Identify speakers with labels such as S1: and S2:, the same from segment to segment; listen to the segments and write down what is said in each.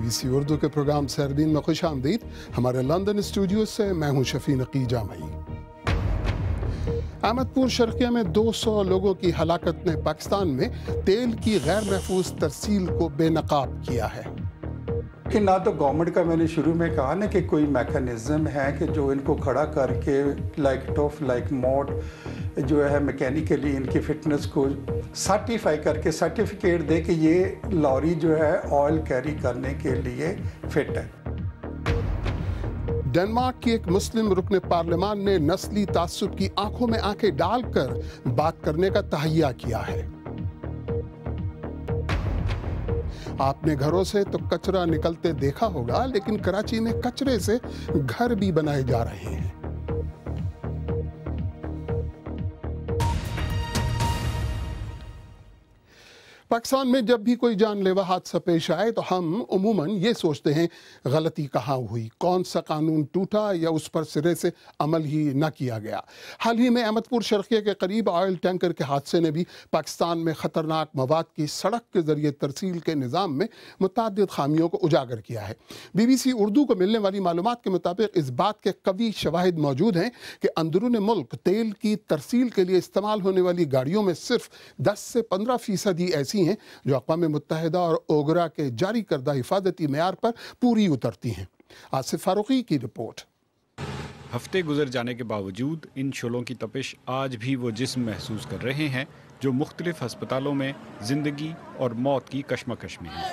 S1: BBC Urdu کے programme سیربین میں خوش آمدید۔ ہمارے لندن اسٹوڈیو سے میں ہوں شفیع نقی جامعی۔ احمد پور شرقیہ میں 200 لوگوں کی ہلاکت نے پاکستان میں تیل کی غیر محفوظ ترسیل کو بے نقاب کیا ہے۔
S2: کہ نہ تو گورنمنٹ کا میں نے شروع میں کہا نا کہ کوئی میکانزم ہے کہ جو ان کو کھڑا کر کے لائک ٹوف لائک موڈ جو ہے میکینیکلی ان کی فٹنس کو سرٹیفائی کر کے سرٹیفکیٹ دے کہ یہ لوری جو ہے آئل کیری کرنے کے لیے فٹ ہے۔
S1: ڈنمارک کی ایک مسلم رکن پارلیمان نے نسلی تعصب کی آنکھوں میں آنکھیں ڈال کر بات کرنے کا تہیہ کیا ہے۔ آپ نے گھروں سے تو کچرا نکلتے دیکھا ہوگا، لیکن کراچی میں کچرے سے گھر بھی بنائے جا رہے ہیں۔ پاکستان میں جب بھی کوئی جان لیوا حادثہ پیش آئے تو ہم عموماً یہ سوچتے ہیں غلطی کہاں ہوئی، کون سا قانون ٹوٹا یا اس پر سرے سے عمل ہی نہ کیا گیا۔ حال ہی میں احمد پور شرقیہ کے قریب آئل ٹینکر کے حادثے نے بھی پاکستان میں خطرناک مواد کی سڑک کے ذریعے ترسیل کے نظام میں متعدد خامیوں کو اجاگر کیا ہے۔ BBC اردو کو ملنے والی معلومات کے مطابق اس بات کے قوی شواہد موجود ہیں کہ اندرون ملک تیل کی ترسیل کے لیے استعمال ہونے والی گاڑیوں میں صرف 10 سے 15% ہی ایسی ہیں جو اقوام متحدہ اور اوگرا کے جاری کردہ حفاظتی معیار پر پوری اترتی ہیں۔ آصف فاروقی کی رپورٹ۔
S3: ہفتے گزر جانے کے باوجود ان شعلوں کی تپش آج بھی وہ جسم محسوس کر رہے ہیں جو مختلف ہسپتالوں میں زندگی اور موت کی کشمکش میں ہیں۔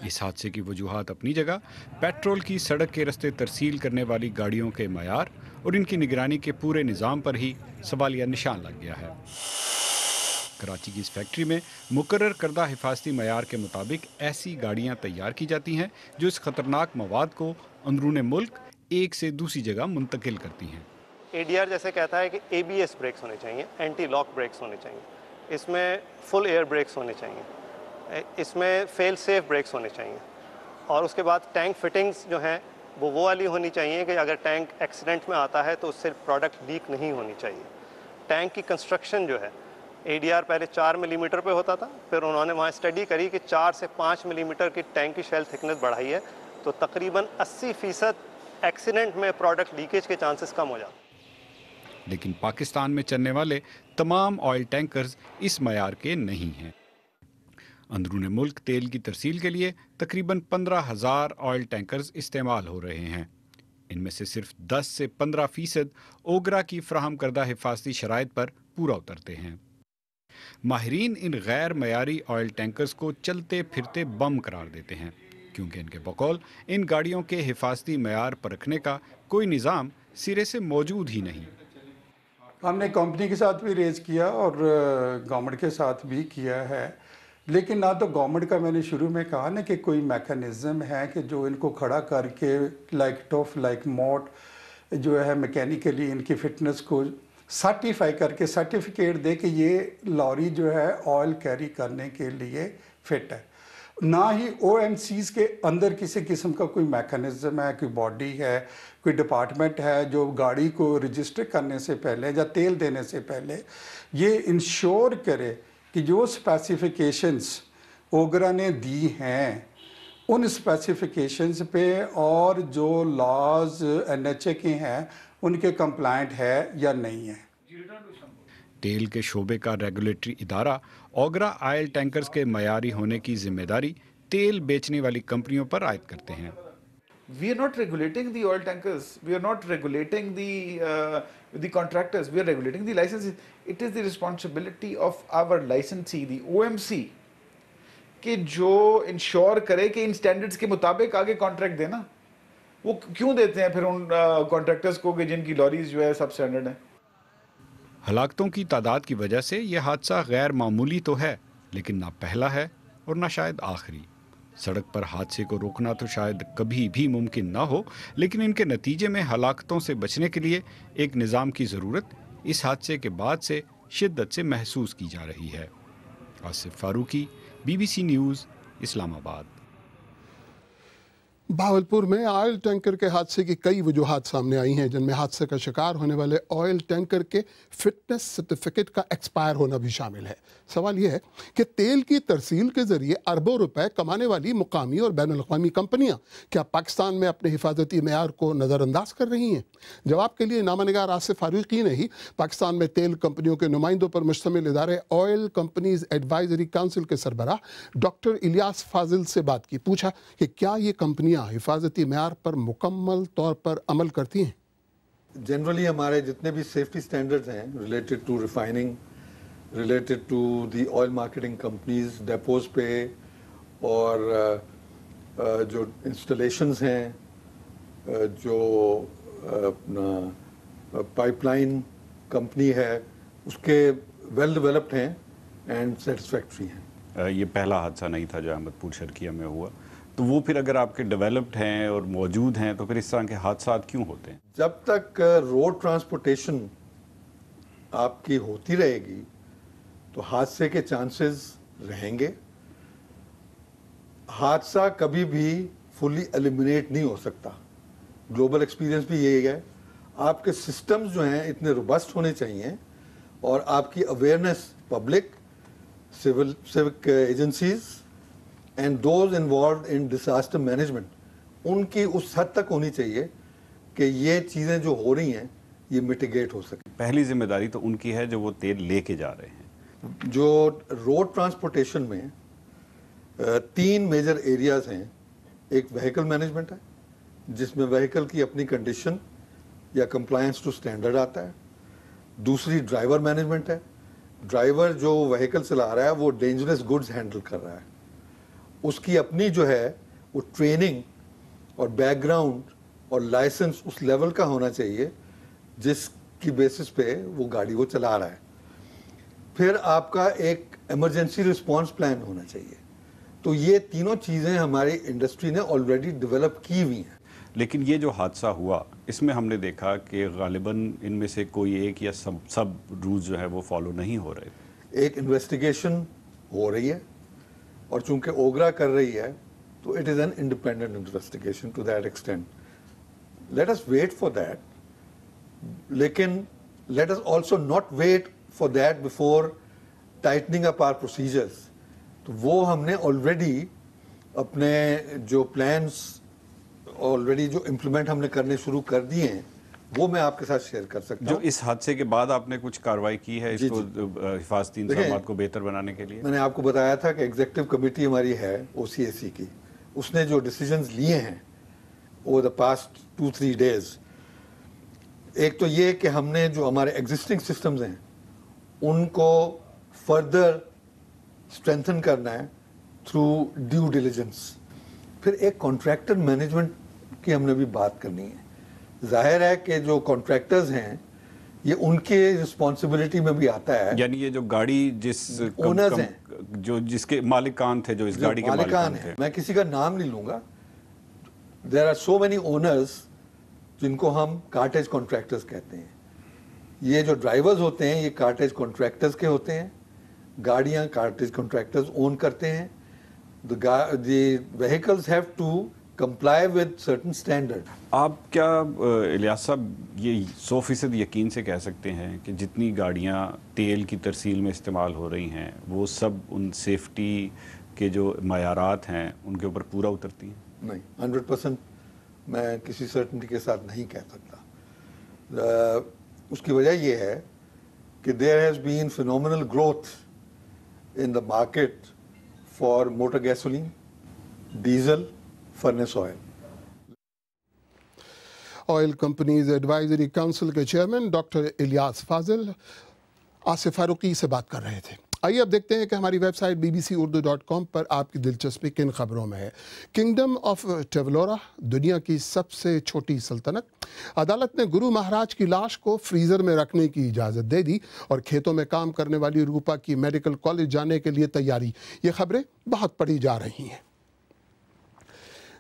S3: اس حادثے کی وجوہات اپنی جگہ، پیٹرول کی سڑک کے رستے ترسیل کرنے والی گاڑیوں کے معیار اور ان کی نگرانی کے پورے نظام پر ہی سوالیہ نشان لگ گیا ہے۔ کراچی کی اس فیکٹری میں مقرر کردہ حفاظتی معیار کے مطابق ایسی گاڑیاں تیار کی جاتی ہیں جو اس خطرناک مواد کو اندرون ملک ایک سے دوسری جگہ منتقل کرتی ہیں۔
S4: ADR جیسے کہتا ہے کہ ABS بریکس ہونے چاہیے، اینٹی لاک بریکس ہونے چاہیے، اس میں فل ایئر بریکس ہونے چاہیے، اس میں فیل سیف بریکس ہونے چاہیے، اور اس کے بعد ٹینک فٹنگز جو ہیں وہ والی ہونی چاہیے کہ اگر ٹینک ایکسیڈنٹ میں آتا ہے تو اس سے پروڈکٹ لیک نہیں ہونی چاہیے۔ ٹینک کی کنسٹرکشن جو ہے ADR پہلے 4 ملی میٹر پہ ہوتا تھا، پھر انہوں نے وہاں اسٹڈی کری کہ 4 سے 5 ملی میٹر کی ٹینک کی شیل تھکنس بڑھائی ہے تو تقریباً 80% ایکسیڈنٹ میں پروڈکٹ لیکیج کے چانسز کم ہو جاتے ہیں۔
S3: لیکن پاکستان میں چلنے والے تمام آئل ٹینکرز اس معیار کے نہیں ہیں۔ اندرون ملک تیل کی ترسیل کے لیے تقریباً 15,000 آئل ٹینکرز استعمال ہو رہے ہیں۔ ان میں سے صرف 10 سے 15% اوگرا کی فراہم کردہ حفاظتی شرائط پر پورا اترتے ہیں۔ ماہرین ان غیر معیاری آئل ٹینکرز کو چلتے پھرتے بم قرار دیتے ہیں کیونکہ ان کے بقول ان گاڑیوں کے حفاظتی معیار پرکھنے کا کوئی نظام سرے سے موجود ہی نہیں۔
S2: ہم نے کمپنی کے ساتھ بھی ریز کیا اور گورنمنٹ کے ساتھ بھی کیا ہے، لیکن نہ تو گورنمنٹ کا میں نے شروع میں کہا نا کہ کوئی میکانزم ہے کہ جو ان کو کھڑا کر کے لائک ٹوف لائک موڈ جو ہے میکینیکلی ان کی فٹنس کو سرٹیفائی کر کے سرٹیفکیٹ دے کہ یہ لوری جو ہے آئل کیری کرنے کے لیے فٹ ہے۔ نہ ہی OMCs کے اندر کسی قسم کا کوئی میکانزم ہے، کوئی باڈی ہے، کوئی ڈپارٹمنٹ ہے جو گاڑی کو رجسٹر کرنے سے پہلے یا تیل دینے سے پہلے یہ انشور کرے کہ جو اسپیسیفیکیشنز اوگرا نے دی ہیں ان اسپیسیفیکیشنز پہ اور جو لاز NHA کے ہیں ان کے کمپلائنٹ ہے یا نہیں ہے۔
S3: تیل کے شعبے کا ریگولیٹری ادارہ اوگرا آئل ٹینکرز کے معیاری ہونے کی ذمہ داری تیل بیچنے والی کمپنیوں پر عائد کرتے ہیں۔
S5: We are not regulating the oil tankers. We are not regulating the contractors. We are regulating the licenses. It is the responsibility of our licensee, the OMC, کہ جو انشور کرے کہ ان سٹینڈرڈز کے مطابق آگے کانٹریکٹ دینا۔ وہ کیوں دیتے ہیں پھر ان کانٹریکٹرز کو کہ جن کی لاریز جو ہے سب سٹینڈرڈ ہیں؟
S3: ہلاکتوں کی تعداد کی وجہ سے یہ حادثہ غیر معمولی تو ہے لیکن نہ پہلا ہے اور نہ شاید آخری۔ سڑک پر حادثے کو روکنا تو شاید کبھی بھی ممکن نہ ہو، لیکن ان کے نتیجے میں ہلاکتوں سے بچنے کے لیے ایک نظام کی ضرورت اس حادثے کے بعد سے شدت سے محسوس کی جا رہی ہے۔ آصف فاروقی، BBC نیوز، اسلام آباد۔
S1: भावलपुर में ऑयल टैंकर के हादसे की कई वजूहात सामने आई हैं, जिनमें हादसे का शिकार होने वाले ऑयल टैंकर के फिटनेस सर्टिफिकेट का एक्सपायर होना भी शामिल है। सवाल यह है कि तेल की तरसील के जरिए अरबों रुपए कमाने वाली मुकामी और बैनुल अक़वामी कंपनियां क्या पाकिस्तान में अपने हिफाजती मेयार को नज़रअंदाज कर रही हैं? जवाब के लिए नामा निगार आसिफ फारूकी ने ही पाकिस्तान में तेल कंपनियों के नुमाइंदों पर मुश्तमिल इदारे ऑयल कंपनीज एडवाइजरी काउंसिल के सरबराह डॉक्टर इलियास फाजिल से बात की। पूछा कि क्या ये कंपनियां हिफाजती मेयार पर मुकम्मल तौर पर अमल करती हैं?
S6: जनरली हमारे जितने भी सेफ्टी स्टैंडर्ड्स हैं related to refining, related to the oil marketing companies depots पे, और जो इंस्टॉलेशंस हैं, जो अपना पाइपलाइन कंपनी है, उसके वेल डेवलप्ड हैं एंड सेटिस्फैक्ट्री हैं।
S3: ये पहला हादसा नहीं था जो अहमदपुर शर्किया में हुआ, तो वो फिर अगर आपके डेवलप्ड हैं और मौजूद हैं तो फिर इस तरह के हादसात क्यों होते हैं?
S6: जब तक रोड ट्रांसपोर्टेशन आपकी होती रहेगी तो हादसे के चांसेस रहेंगे। हादसा कभी भी फुली एलिमिनेट नहीं हो सकता। ग्लोबल एक्सपीरियंस भी यही है। आपके सिस्टम्स जो हैं इतने रोबस्ट होने चाहिए और आपकी awareness public, civic agencies and those involve in disaster management, उनकी उस हद तक होनी चाहिए कि ये चीज़ें जो हो रही हैं ये मिटिगेट हो सके।
S3: पहली जिम्मेदारी तो उनकी है जो वो तेल लेके जा रहे हैं।
S6: जो रोड ट्रांसपोर्टेशन में 3 मेजर एरियाज हैं। एक व्हीकल मैनेजमेंट है जिसमें व्हीकल की अपनी कंडीशन या कंप्लायंस टू स्टैंडर्ड आता है। दूसरी ड्राइवर मैनेजमेंट है। ड्राइवर जो व्हीकल चला रहा है वो डेंजरस गुड्स हैंडल कर रहा है, उसकी अपनी जो है वो ट्रेनिंग और बैकग्राउंड और लाइसेंस उस लेवल का होना चाहिए जिसकी बेसिस पे वो गाड़ी को चला रहा है। फिर आपका एक इमरजेंसी रिस्पांस प्लान होना चाहिए। तो ये तीनों चीज़ें हमारी इंडस्ट्री ने ऑलरेडी डेवलप की हुई हैं।
S3: लेकिन ये जो हादसा हुआ इसमें हमने देखा कि गालिबन इनमें से कोई एक या सब रूल्स जो है वो फॉलो नहीं हो रहे।
S6: एक इन्वेस्टिगेशन हो रही है और चूंकि ओगरा कर रही है तो it is an independent investigation to that extent. Let us wait for that, लेकिन let us also not wait for that before tightening up our procedures. तो वो हमने ऑलरेडी अपने जो प्लान्स ऑलरेडी जो इम्प्लीमेंट हमने करने शुरू कर दिए हैं वो मैं आपके साथ शेयर कर सकता हूँ।
S3: जो इस हादसे के बाद आपने कुछ कार्रवाई की है इसको हिफाजती इंतजामात को बेहतर बनाने के लिए?
S6: मैंने आपको बताया था कि एग्जीक्यूटिव कमेटी हमारी है OCAC की, उसने जो डिसीजंस लिए हैं ओवर द पास्ट 2-3 डेज, एक तो ये कि हमने जो हमारे एग्जिस्टिंग सिस्टम्स हैं उनको फर्दर स्ट्रेंथन करना है थ्रू ड्यू डिलिजेंस। फिर एक कॉन्ट्रैक्टर मैनेजमेंट की हमने भी बात करनी है। जाहिर है कि जो कॉन्ट्रैक्टर्स हैं ये उनके रिस्पॉन्सिबिलिटी में भी आता है।
S3: यानी ये जो गाड़ी जिस
S6: ओनर्स हैं,
S3: जो जिसके मालिकान थे, जो इस गाड़ी के मालिकान थे,
S6: मैं किसी का नाम नहीं लूंगा। There are so many owners जिनको हम कार्टेज कॉन्ट्रैक्टर्स कहते हैं। ये जो ड्राइवर्स होते हैं ये कार्टेज कॉन्ट्रैक्टर्स के होते हैं। गाड़ियाँ कार्टेज कॉन्ट्रैक्टर्स ओन करते हैं। the vehicles have to comply with certain standard।
S3: आप क्या इलियास साहब ये 100% यकीन से कह सकते हैं कि जितनी गाड़ियाँ तेल की तरसील में इस्तेमाल हो रही हैं वो सब उन सेफ्टी के जो मयारात हैं उनके ऊपर पूरा उतरती हैं?
S6: नहीं, 100% मैं किसी सर्टेनिटी के साथ नहीं कह सकता। उसकी वजह ये है कि there has been phenomenal growth in the market for motor gasoline, diesel, furnace oil।
S1: Oil companies advisory council के चेयरमैन डॉक्टर इलियास फाजिल आसिफ फारूकी से बात कर रहे थे। आइए अब देखते हैं कि हमारी वेबसाइट bbcurdu.com पर आपकी दिलचस्पी किन खबरों में है। किंगडम ऑफ टेवलोरा, दुनिया की सबसे छोटी सल्तनत। अदालत ने गुरु महाराज की लाश को फ्रीज़र में रखने की इजाज़त दे दी और खेतों में काम करने वाली रूपा की मेडिकल कॉलेज जाने के लिए तैयारी। ये खबरें बहुत पढ़ी जा रही हैं।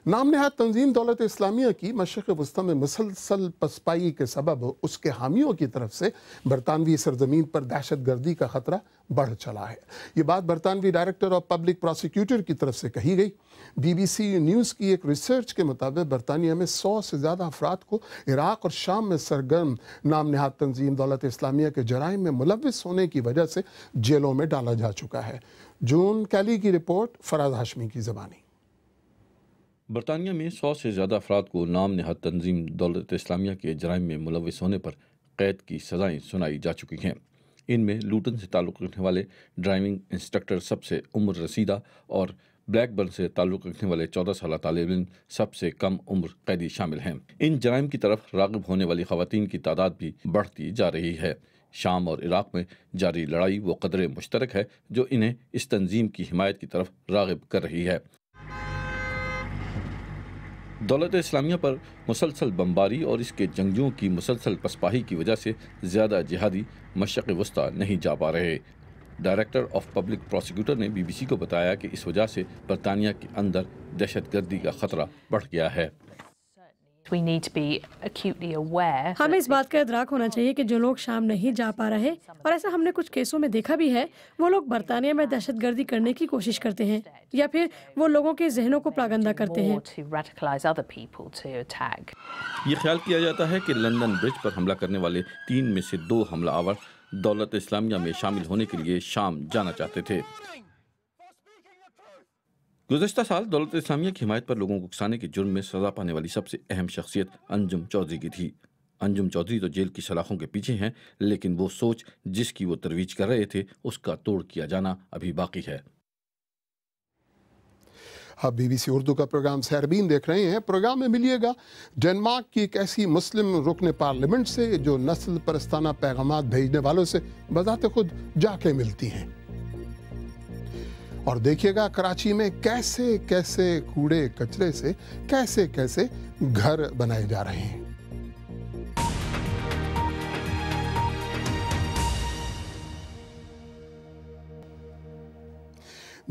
S1: नाम नहाद तंजीम दौलत इस्लामिया की मशरक़ वस्ती में मुसलसल पसपाई के सबब उसके हामियों की तरफ से बरतानवी सरजमीन पर दहशत गर्दी का ख़तरा बढ़ चला है। ये बात बरतानवी डायरेक्टर ऑफ पब्लिक प्रोसिक्यूटर की तरफ से कही गई। BBC न्यूज़ की एक रिसर्च के मुताबिक बरतानिया में 100 से ज़्यादा अफराद को इराक़ और शाम में सरगर्म नाम नहाद तंजीम दौलत इस्लामिया के जराइम में मुलव्विस होने की वजह से जेलों में डाला जा चुका है। जून कैली की रिपोर्ट, फराज हाशमी की ज़बानी।
S7: बरतानिया में 100 से ज़्यादा अफराद को नाम नहाद तंजीम दौलत इस्लामिया के जराइम में मुलव्विस होने पर कैद की सज़ाएँ सुनाई जा चुकी हैं। इनमें लूटन से ताल्लुक़ रखने वाले ड्राइविंग इंस्ट्रक्टर सबसे उम्र रसीदा और ब्लैकबर्न से ताल्लुक़ रखने वाले 14 साल तालिब इल्म सबसे कम उम्र कैदी शामिल हैं। इन जराइम की तरफ राग़िब होने वाली ख़वातीन की तादाद भी बढ़ती जा रही है। शाम और इराक़ में जारी लड़ाई वो क़दर मुश्तरक है जो इन्हें इस तंजीम की हिमायत की तरफ राग़िब कर रही है। दौलत इस्लामिया पर मुसलसल बमबारी और इसके जंगजुओं की मुसलसल पसपाही की वजह से ज़्यादा जिहादी मशरक़ वस्ती नहीं जा पा रहे। डायरेक्टर ऑफ पब्लिक प्रोसिक्यूटर ने BBC को बताया कि इस वजह से बरतानिया के अंदर दहशत गर्दी का ख़तरा बढ़ गया है।
S8: हमें इस बात का इदराक होना चाहिए कि जो लोग शाम नहीं जा पा रहे, और ऐसा हमने कुछ केसों में देखा भी है, वो लोग बरतानिया में दहशतगर्दी करने की कोशिश करते हैं या फिर वो लोगों के जहनों को प्रागंदा करते हैं।
S7: ये ख्याल किया जाता है कि लंदन ब्रिज पर हमला करने वाले 3 में से 2 हमलावर दौलत इस्लामिया में शामिल होने के लिए शाम जाना चाहते थे। गुज़श्ता साल दौलत इस्लामिया की हिमायत पर लोगों को उकसाने के जुर्म में सज़ा पाने वाली सबसे अहम शख्सियत अंजुम चौधरी की थी। अंजुम चौधरी तो जेल की सलाखों के पीछे हैं, लेकिन वो सोच जिसकी वो तरवीज कर रहे थे उसका तोड़ किया जाना अभी बाकी है।
S1: आप BBC उर्दू का प्रोग्राम सहरबीन देख रहे हैं। प्रोग्राम में मिलिएगा डेनमार्क की एक ऐसी मुस्लिम रुकन पार्लियामेंट से जो नस्ल परस्ताना पैगामात भेजने वालों से बजाते खुद जाके मिलती हैं, और देखिएगा कराची में कैसे कैसे कूड़े कचरे से कैसे कैसे घर बनाए जा रहे हैं।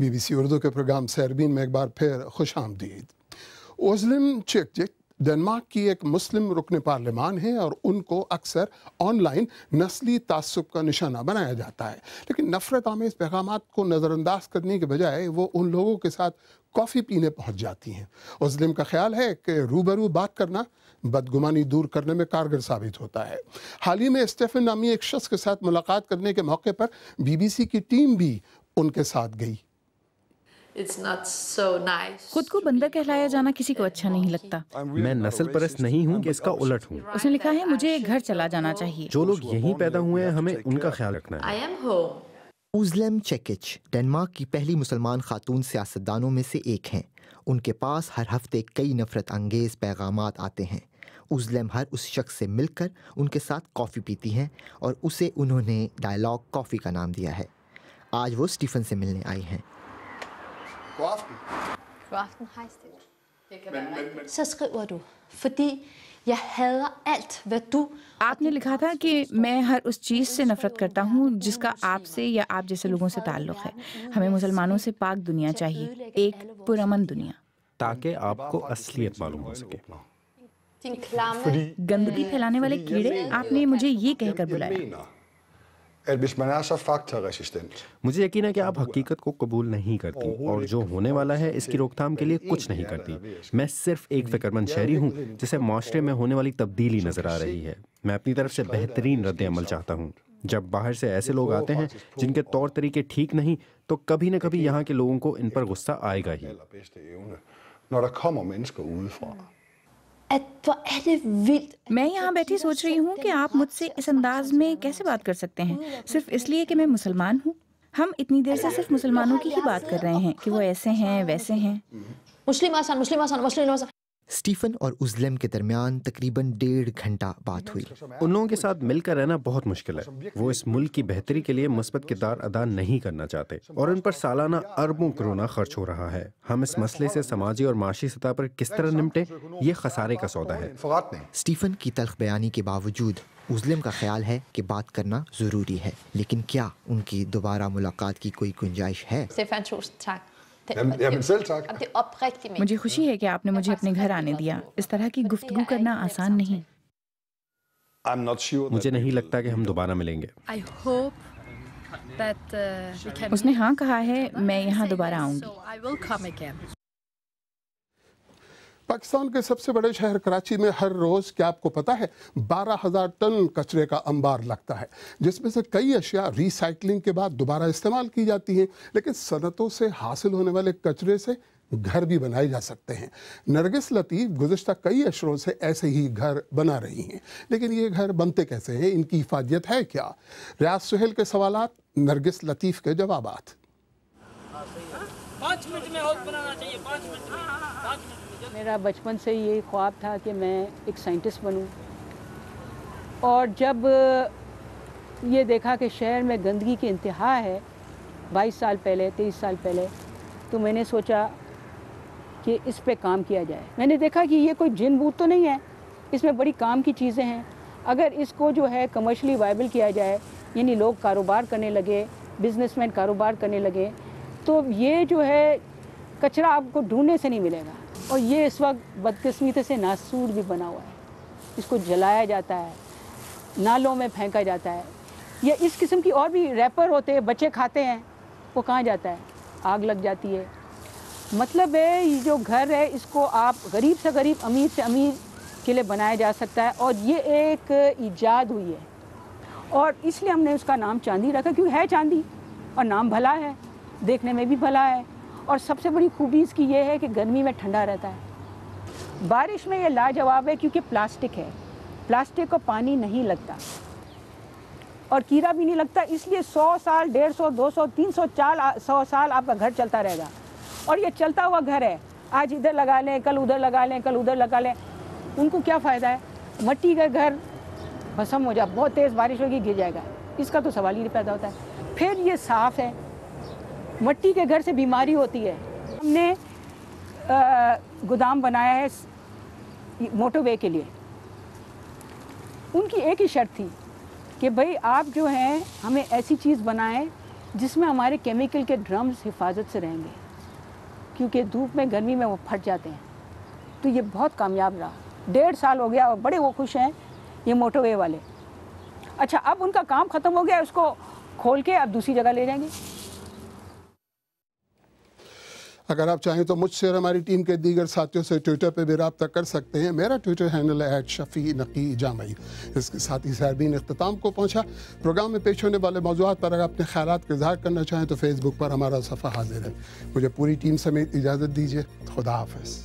S1: BBC उर्दू के प्रोग्राम सहरबीन में एक बार फिर खुश आमदीद। ओज़लिम चेकचिक डेनमार्क की एक मुस्लिम रुकन पार्लियामान है और उनको अक्सर ऑनलाइन नस्ली तासुब का निशाना बनाया जाता है, लेकिन नफरत आमेज पैगामात को नज़रअंदाज करने के बजाय वो उन लोगों के साथ कॉफ़ी पीने पहुंच जाती हैं। ओज़लिम का ख्याल है कि रूबरू बात करना बदगुमानी दूर करने में कारगर साबित होता है। हाल ही में स्टेफन नामी एक शख्स के साथ मुलाकात करने के मौके पर BBC की टीम भी उनके साथ गई।
S9: खुद को बंदर कहलाया जाना किसी को अच्छा नहीं लगता।
S10: मैं नस्ल परस्त नहीं हूँ कि इसका उलट हूँ।
S9: उसने लिखा है मुझे घर चला जाना चाहिए।
S10: जो लोग यहीं पैदा हुए हैं हमें उनका ख्याल रखना है।
S11: ओज़लिम चेकिच डेनमार्क की पहली मुसलमान खातून सियासतदानों में से एक हैं। उनके पास हर हफ्ते कई नफरत अंगेज पैगामात आते हैं। ओज़लिम हर उस शख्स से मिलकर उनके साथ कॉफ़ी पीती हैं और उसे उन्होंने डायलॉग कॉफ़ी का नाम दिया है। आज वो स्टीफन से मिलने आई हैं।
S9: आपने लिखा था कि मैं हर उस चीज़ से नफरत करता हूँ जिसका आपसे या आप जैसे लोगों से ताल्लुक़ है। हमें मुसलमानों से पाक दुनिया चाहिए, एक पुरअमन दुनिया,
S10: ताकि आपको असलियत मालूम हो सके।
S9: गंदगी फैलाने वाले कीड़े, आपने मुझे ये कहकर बुलाया।
S10: मुझे यकीन है कि आप हकीकत को कबूल नहीं करती और जो होने वाला है इसकी रोकथाम के लिए कुछ नहीं करती। मैं सिर्फ एक फिक्रमंद शहरी हूँ जिसे माशरे में होने वाली तब्दीली नजर आ रही है। मैं अपनी तरफ से बेहतरीन रद्द अमल चाहता हूँ। जब बाहर से ऐसे लोग आते हैं जिनके तौर तरीके ठीक नहीं, तो कभी न कभी यहाँ के लोगों को इन पर गुस्सा आएगा ही।
S9: मैं यहाँ बैठी सोच रही हूँ कि आप मुझसे इस अंदाज में कैसे बात कर सकते हैं, सिर्फ इसलिए कि मैं मुसलमान हूँ। हम इतनी देर से सिर्फ मुसलमानों की ही बात कर रहे हैं कि वो ऐसे हैं वैसे हैं।
S11: स्टीफन और ओज़लिम के दरमियान तकरीबन 1.5 घंटा बात हुई।
S10: उन लोगों के साथ मिलकर रहना बहुत मुश्किल है। वो इस मुल्क की बेहतरी के लिए मुस्बत किरदार अदा नहीं करना चाहते और उन पर सालाना अरबों करोना खर्च हो रहा है। हम इस मसले से समाजी और माशी सतह पर किस तरह निपटे, ये खसारे का सौदा है।
S11: स्टीफन की तल्ख बयानी के बावजूद ओज़लिम का ख्याल है कि बात करना ज़रूरी है, लेकिन क्या उनकी दोबारा मुलाकात की कोई गुंजाइश है?
S9: مجھے خوشی ہے کہ آپ نے مجھے اپنے گھر آنے دیا. اس طرح کی گفتگو کرنا آسان نہیں.
S10: مجھے نہیں لگتا کہ ہم دوبارہ ملیں گے.
S9: اس نے ہاں کہا ہے, میں یہاں دوبارہ آؤں گی.
S1: پاکستان کے سب سے بڑے شہر کراچی میں ہر روز, کیا آپ کو پتا ہے, 12,000 ٹن کچرے کا انبار لگتا ہے, جس میں سے کئی اشیاء ری سائیکلنگ کے بعد دوبارہ استعمال کی جاتی ہیں. لیکن صنعتوں سے حاصل ہونے والے کچرے سے گھر بھی بنائے جا سکتے ہیں. نرگس لطیف گزشتہ کئی اشروں سے ایسے ہی گھر بنا رہی ہیں. لیکن یہ گھر بنتے کیسے ہیں, ان کی افادیت ہے کیا؟ ریاض سہیل کے سوالات, نرگس لطیف کے جوابات.
S12: 5 منٹ میں ہاؤس بنانا چاہیے, 5 منٹ میں. میرا بچپن سے یہ خواب تھا کہ میں ایک سائنٹسٹ بنوں, اور جب یہ دیکھا کہ شہر میں گندگی کی انتہا ہے 22 سال پہلے 23 سال پہلے, تو میں نے سوچا کہ اس پہ کام کیا جائے. میں نے دیکھا کہ یہ کوئی جن بوت تو نہیں ہے, اس میں بڑی کام کی چیزیں ہیں. اگر اس کو جو ہے کمرشلی وائبل کیا جائے, یعنی لوگ کاروبار کرنے لگے, بزنس مین کاروبار کرنے لگے, تو یہ جو ہے کچرا آپ کو ڈھونڈنے سے نہیں ملے گا. اور یہ اس وقت بدقسمتی سے ناسور بھی بنا ہوا ہے, اس کو جلایا جاتا ہے, نالوں میں پھینکا جاتا ہے. یا اس قسم کی اور بھی ریپر ہوتے ہیں, بچے کھاتے ہیں, وہ کہاں جاتا ہے, آگ لگ جاتی ہے. مطلب ہے یہ جو گھر ہے اس کو آپ غریب سے غریب, امیر سے امیر کے لیے بنایا جا سکتا ہے. اور یہ ایک ایجاد ہوئی ہے, اور اس لیے ہم نے اس کا نام چاندی رکھا, کیونکہ ہے چاندی اور نام بھلا ہے, دیکھنے میں بھی بھلا ہے. اور سب سے بڑی خوبی اس کی یہ ہے کہ گرمی میں ٹھنڈا رہتا ہے, بارش میں یہ لاجواب ہے, کیونکہ پلاسٹک ہے. پلاسٹک کو پانی نہیں لگتا اور کیڑا بھی نہیں لگتا, اس لیے 100 سال 150 200 300 400 سال آپ کا گھر چلتا رہے گا. اور یہ چلتا ہوا گھر ہے, آج ادھر لگا لیں, کل ادھر لگا لیں, کل ادھر لگا لیں. ان کو کیا فائدہ ہے؟ مٹی کا گھر بھسم ہو جائے, بہت تیز بارش ہوگی گر جائے گا, اس کا تو سوال ہی نہیں پیدا ہوتا ہے. پھر یہ صاف ہے, مٹی کے گھر سے بیماری ہوتی ہے. ہم نے گودام بنایا ہے موٹر وے کے لیے. ان کی ایک ہی شرط تھی کہ بھئی آپ جو ہیں ہمیں ایسی چیز بنائیں جس میں ہمارے کیمیکل کے ڈرمز حفاظت سے رہیں گے, کیونکہ دھوپ میں گرمی میں وہ پھٹ جاتے ہیں. تو یہ بہت کامیاب رہا, 1.5 سال ہو گیا اور بڑے وہ خوش ہیں یہ موٹر وے والے. اچھا, اب ان کا کام ختم ہو گیا, اس کو کھول کے اب دوسری جگہ لے جائیں گے.
S1: اگر آپ چاہیں تو مجھ سے اور ہماری ٹیم کے دیگر ساتھیوں سے ٹویٹر پہ بھی رابطہ کر سکتے ہیں. میرا ٹویٹر ہینڈل ہے @شفیع_نقی_جامعی. اس کے ساتھ ہی ساربین اختتام کو پہنچا. پروگرام میں پیش ہونے والے موضوعات پر اگر اپنے خیالات کا اظہار کرنا چاہیں تو فیس بک پر ہمارا صفحہ حاضر ہے. مجھے پوری ٹیم سمیت اجازت دیجیے. خدا حافظ.